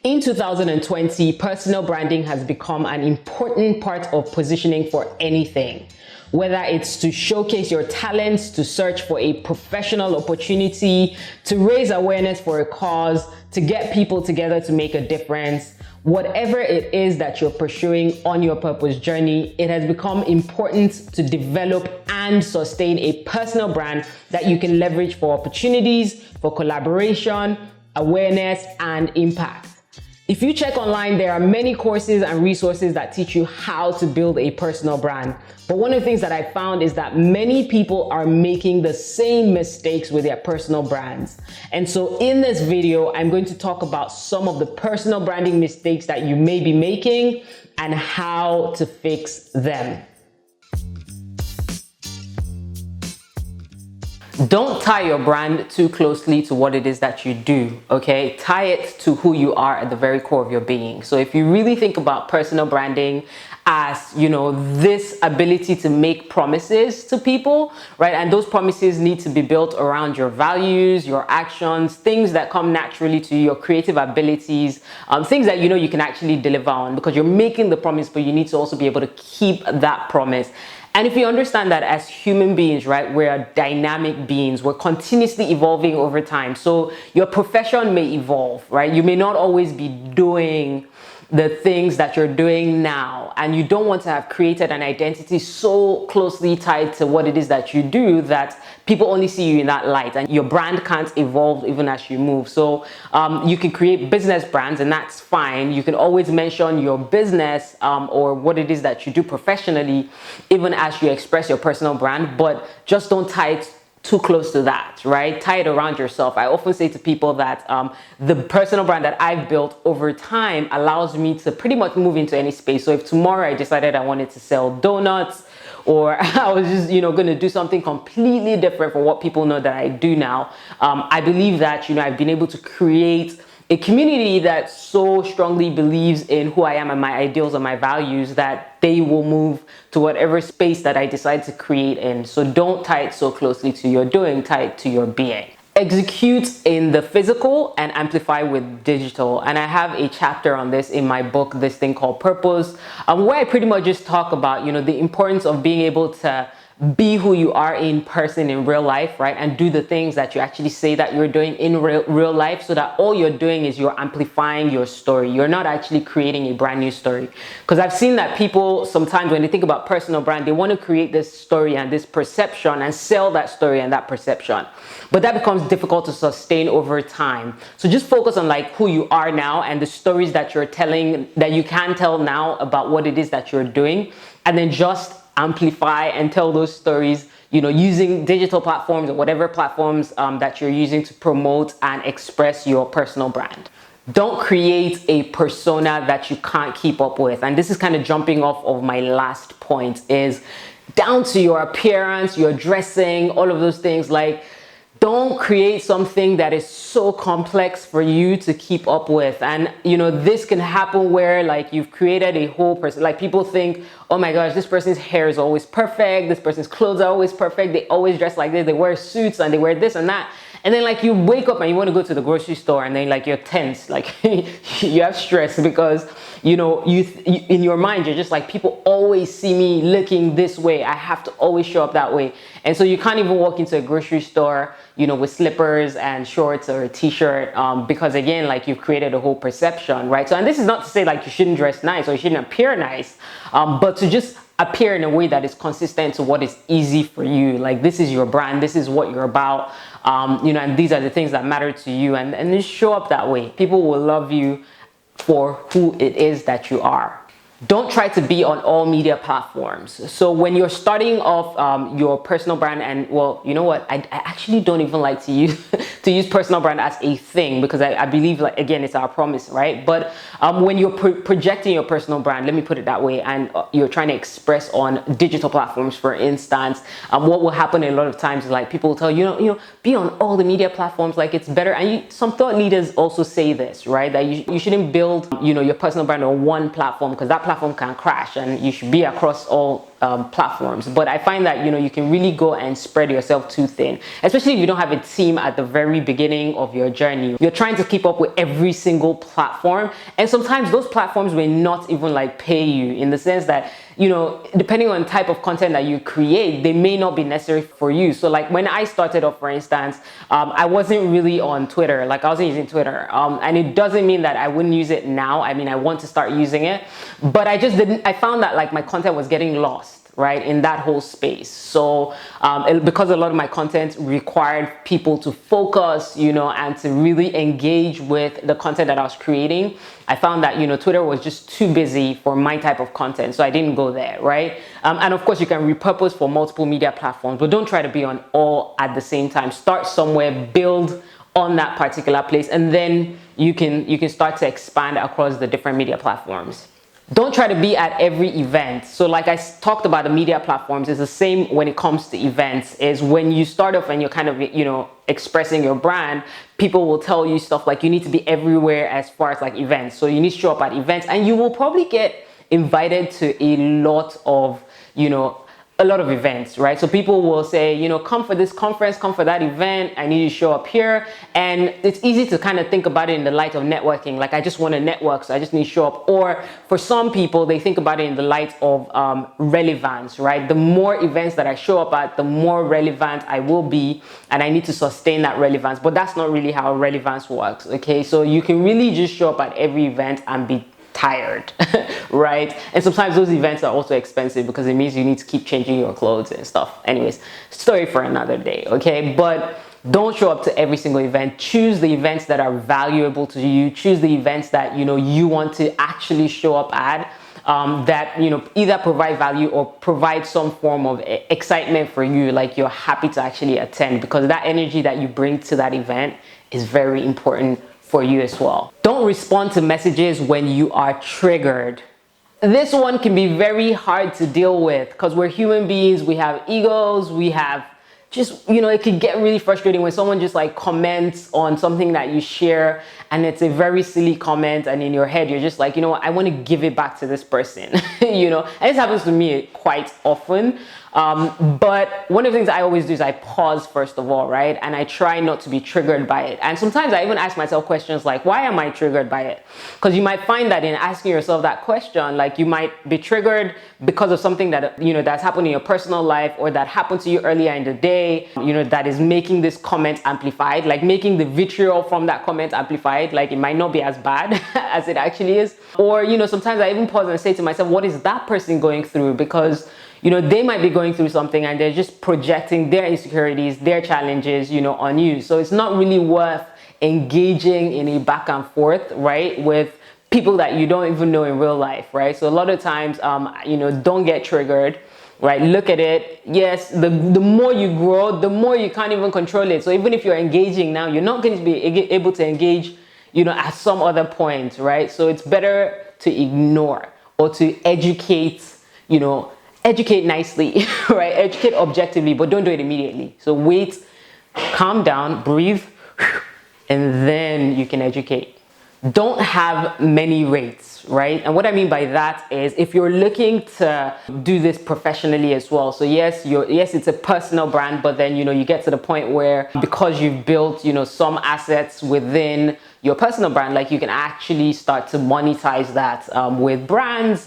In 2020, personal branding has become an important part of positioning for anything. Whether it's to showcase your talents, to search for a professional opportunity, to raise awareness for a cause, to get people together to make a difference, whatever it is that you're pursuing on your purpose journey, it has become important to develop and sustain a personal brand that you can leverage for opportunities, for collaboration, awareness, and impact. If you check online, there are many courses and resources that teach you how to build a personal brand. But one of the things that I found is that many people are making the same mistakes with their personal brands. And so in this video, I'm going to talk about some of the personal branding mistakes that you may be making and how to fix them. Don't tie your brand too closely to what it is that you do, okay? Tie it to who you are at the very core of your being. So if you really think about personal branding as, this ability to make promises to people, right? And those promises need to be built around your values, your actions, things that come naturally to you, your creative abilities, things that you can actually deliver on, because you're making the promise, but you need to also be able to keep that promise. And if you understand that as human beings, right, we're dynamic beings, we're continuously evolving over time. So your profession may evolve, right? You may not always be doing the things that you're doing now, and you don't want to have created an identity so closely tied to what it is that you do that people only see you in that light, and your brand can't evolve even as you move. So you can create business brands, and that's fine. You can always mention your business or what it is that you do professionally, even as you express your personal brand, but just don't tie it too close to that, right? Tie it around yourself. I often say to people that the personal brand that I've built over time allows me to pretty much move into any space. So if tomorrow I decided I wanted to sell donuts, or I was just, going to do something completely different from what people know that I do now, I believe that, I've been able to create a community that so strongly believes in who I am and my ideals and my values that they will move to whatever space that I decide to create in. So don't tie it so closely to your doing, tie it to your being. Execute in the physical and amplify with digital. And I have a chapter on this in my book, this thing called Purpose, where I pretty much just talk about, the importance of being able to be who you are in person in real life, right? And do the things that you actually say that you're doing in real life, so that all you're doing is you're amplifying your story. You're not actually creating a brand new story. Because I've seen that people sometimes when they think about personal brand, they want to create this story and this perception and sell that story and that perception. But that becomes difficult to sustain over time. So just focus on who you are now and the stories that you're telling, that you can tell now about what it is that you're doing, and then just amplify and tell those stories, using digital platforms or whatever platforms that you're using to promote and express your personal brand. Don't create a persona that you can't keep up with. And this is kind of jumping off of my last point, is down to your appearance, your dressing, all of those things. Don't create something that is so complex for you to keep up with. And this can happen where you've created a whole person, people think, oh my gosh, this person's hair is always perfect, this person's clothes are always perfect, they always dress like this, they wear suits and they wear this and that. And then you wake up and you want to go to the grocery store, and then you're tense, you have stress because you in your mind you're just people always see me looking this way, I have to always show up that way. And so you can't even walk into a grocery store with slippers and shorts or a t-shirt because again, you've created a whole perception, right? So, and this is not to say you shouldn't dress nice or you shouldn't appear nice, but to just appear in a way that is consistent to what is easy for you. This is your brand, this is what you're about, and these are the things that matter to you, and just show up that way. People will love you for who it is that you are. Don't try to be on all media platforms. So when you're starting off your personal brand, and well, you know what? I actually don't even like to use personal brand as a thing, because I believe again, it's our promise, right? But when you're projecting your personal brand, let me put it that way, and you're trying to express on digital platforms, for instance, what will happen a lot of times is people will tell you, be on all the media platforms, it's better. And some thought leaders also say this, right? That you shouldn't build, your personal brand on one platform, because that platform can crash, and you should be across all platforms. But I find that, you know, you can really go and spread yourself too thin, especially if you don't have a team at the very beginning of your journey. You're trying to keep up with every single platform, and sometimes those platforms may not even like pay you, in the sense that, you know, depending on the type of content that you create, they may not be necessary for you. So like when I started off, for instance, I wasn't really on Twitter. Like I wasn't using Twitter, and it doesn't mean that I wouldn't use it now. I mean, I want to start using it, but I just didn't. I found that like my content was getting lost, right, in that whole space. So because a lot of my content required people to focus, you know, and to really engage with the content that I was creating, I found that, you know, Twitter was just too busy for my type of content, so I didn't go there, right? And of course, you can repurpose for multiple media platforms, but don't try to be on all at the same time. Start somewhere, build on that particular place, and then you can start to expand across the different media platforms. Don't try to be at every event. So like I talked about, the media platforms is the same when it comes to events. Is when you start off and you're kind of, you know, expressing your brand, people will tell you stuff like you need to be everywhere as far as like events. So you need to show up at events, and you will probably get invited to a lot of, you know, a lot of events, right? So people will say, you know, come for this conference, come for that event, I need you to show up here. And it's easy to kind of think about it in the light of networking. Like, I just want to network, so I just need to show up. Or for some people, they think about it in the light of relevance, right? The more events that I show up at, the more relevant I will be, and I need to sustain that relevance. But that's not really how relevance works, okay? So you can really just show up at every event and be tired, right? And sometimes those events are also expensive because it means you need to keep changing your clothes and stuff. Anyways, story for another day, okay? But don't show up to every single event. Choose the events that are valuable to you. Choose the events that, you know, you want to actually show up at, that, you know, either provide value or provide some form of excitement for you, like you're happy to actually attend, because that energy that you bring to that event is very important for you as well. Don't respond to messages when you are triggered. This one can be very hard to deal with because we're human beings, we have egos, we have just, you know, it can get really frustrating when someone just like comments on something that you share and it's a very silly comment, and in your head you're just like, you know what, I want to give it back to this person. You know, and this happens to me quite often. But one of the things I always do is I pause first of all, right? And I try not to be triggered by it. And sometimes I even ask myself questions like, why am I triggered by it? Because you might find that in asking yourself that question, like you might be triggered because of something that, you know, that's happened in your personal life, or that happened to you earlier in the day, you know, that is making this comment amplified, like making the vitriol from that comment amplified. Like it might not be as bad as it actually is. Or, you know, sometimes I even pause and say to myself, what is that person going through? Because, you know, they might be going through something and they're just projecting their insecurities, their challenges, you know, on you. So it's not really worth engaging in a back and forth, right, with people that you don't even know in real life, right? So a lot of times, you know, don't get triggered, right? Look at it. Yes, the more you grow, the more you can't even control it. So even if you're engaging now, you're not going to be able to engage, you know, at some other point, right? So it's better to ignore or to educate, you know, educate nicely, right? Educate objectively, but don't do it immediately. So wait, calm down, breathe, and then you can educate. Don't have many rates, right? And what I mean by that is, if you're looking to do this professionally as well, so yes, it's a personal brand, but then, you know, you get to the point where, because you've built, you know, some assets within your personal brand, like you can actually start to monetize that with brands,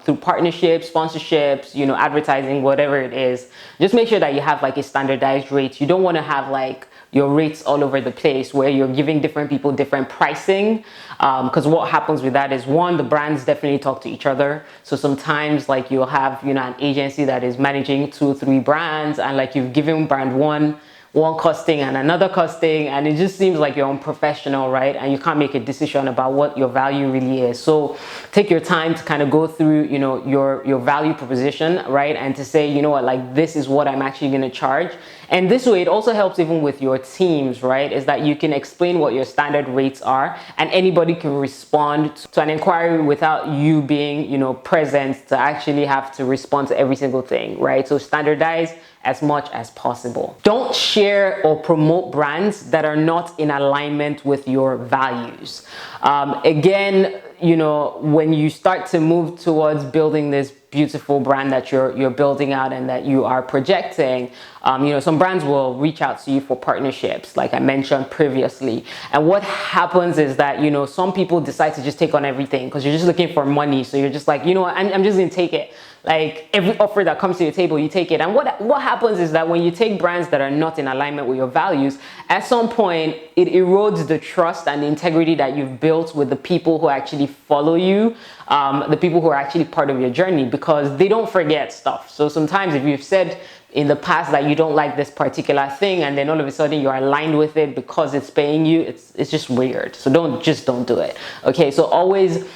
through partnerships, sponsorships, you know, advertising, whatever it is. Just make sure that you have like a standardized rate. You don't want to have like your rates all over the place where you're giving different people different pricing, because what happens with that is, one, the brands definitely talk to each other. So sometimes like you'll have, you know, an agency that is managing 2 or 3 brands, and like you've given brand one costing and another costing, and it just seems like you're unprofessional, right? And you can't make a decision about what your value really is. So take your time to kind of go through, you know, your value proposition, right? And to say, you know what, like this is what I'm actually going to charge. And this way it also helps even with your teams, right? Is that you can explain what your standard rates are, and anybody can respond to an inquiry without you being, you know, present to actually have to respond to every single thing, right? So standardize as much as possible. Don't share or promote brands that are not in alignment with your values. Again, you know, when you start to move towards building this beautiful brand that you're building out and that you are projecting, some brands will reach out to you for partnerships, like I mentioned previously. And what happens is that, some people decide to just take on everything because you're just looking for money. So you're just like, I'm just going to take it. Like every offer that comes to your table, you take it. And what happens is that when you take brands that are not in alignment with your values, at some point it erodes the trust and the integrity that you've built with the people who actually follow you, the people who are actually part of your journey, because they don't forget stuff. So sometimes if you've said in the past that you don't like this particular thing and then all of a sudden you're aligned with it because it's paying you, it's just weird. So don't do it. Okay, so always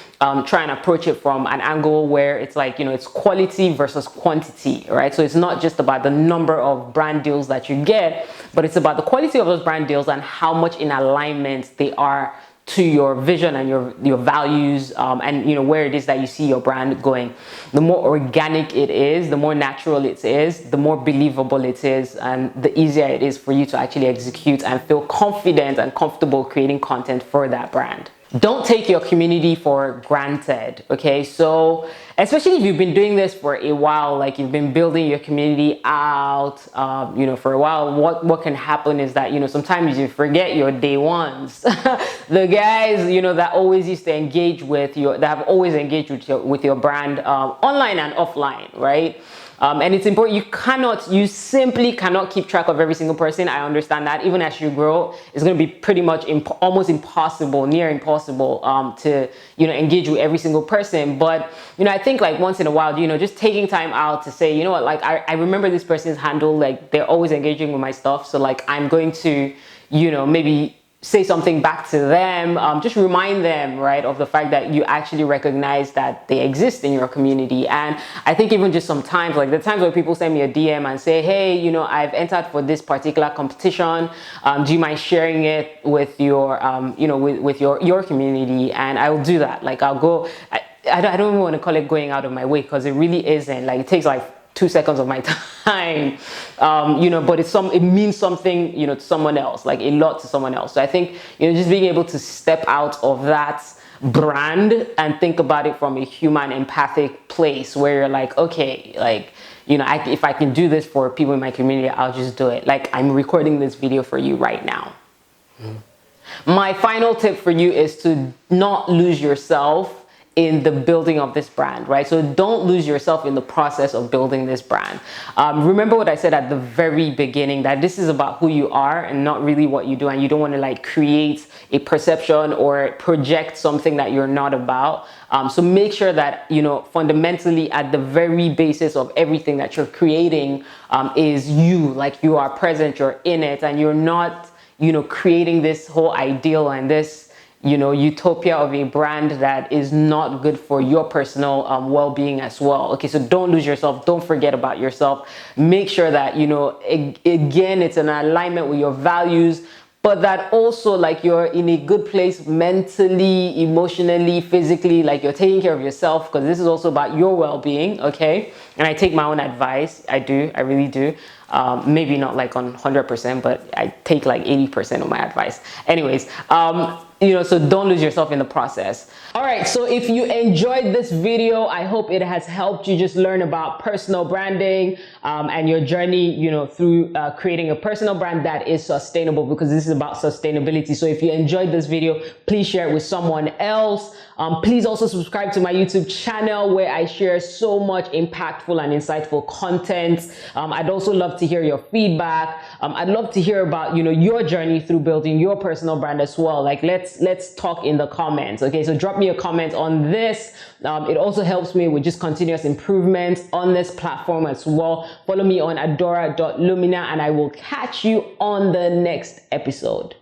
try and approach it from an angle where it's like, it's quality versus quantity, right? So it's not just about the number of brand deals that you get, but it's about the quality of those brand deals and how much in alignment they are to your vision and your values, and where it is that you see your brand going. The more organic it is, the more natural it is, the more believable it is, and the easier it is for you to actually execute and feel confident and comfortable creating content for that brand. Don't take your community for granted, okay? So especially if you've been doing this for a while, like you've been building your community out, for a while, what can happen is that, sometimes you forget your day ones. The guys, that always used to engage with that have always engaged with your brand, online and offline, right? And it's important. You simply cannot keep track of every single person. I understand that. Even as you grow, it's going to be pretty much almost impossible, near impossible, to, engage with every single person. But, I think like once in a while, just taking time out to say, like I remember this person's handle, like they're always engaging with my stuff. So like, I'm going to, maybe say something back to them, just remind them, right, of the fact that you actually recognize that they exist in your community. And I think even just sometimes, like the times where people send me a DM and say, hey, I've entered for this particular competition, do you mind sharing it with your, with your community? And I will do that. Like I'll go, I don't even want to call it going out of my way, because it really isn't. Like it takes like 2 seconds of my time, but it means something, to someone else, like a lot to someone else. So I think, just being able to step out of that brand and think about it from a human empathic place where you're like, okay, like, if I can do this for people in my community, I'll just do it. Like I'm recording this video for you right now. My final tip for you is to not lose yourself in the building of this brand, right? So don't lose yourself in the process of building this brand. Remember what I said at the very beginning, that this is about who you are and not really what you do. And you don't want to like create a perception or project something that you're not about. So make sure that, fundamentally at the very basis of everything that you're creating is you, like you are present, you're in it, and you're not, creating this whole ideal and this, utopia of a brand that is not good for your personal well-being as well. Okay, so don't lose yourself. Don't forget about yourself. Make sure that, again, it's in alignment with your values, but that also like you're in a good place mentally, emotionally, physically, like you're taking care of yourself, because this is also about your well-being, okay? And I take my own advice. I really do. Maybe not like on 100%, but I take like 80% of my advice. Anyways, so don't lose yourself in the process. All right, so if you enjoyed this video, I hope it has helped you just learn about personal branding and your journey, through creating a personal brand that is sustainable, because this is about sustainability. So if you enjoyed this video, please share it with someone else. Please also subscribe to my YouTube channel, where I share so much impactful and insightful content. I'd also love to hear your feedback. I'd love to hear about, your journey through building your personal brand as well. Like let's talk in the comments. Okay, so drop me a comment on this. It also helps me with just continuous improvement on this platform as well. Follow me on Adaora.Lumina, and I will catch you on the next episode.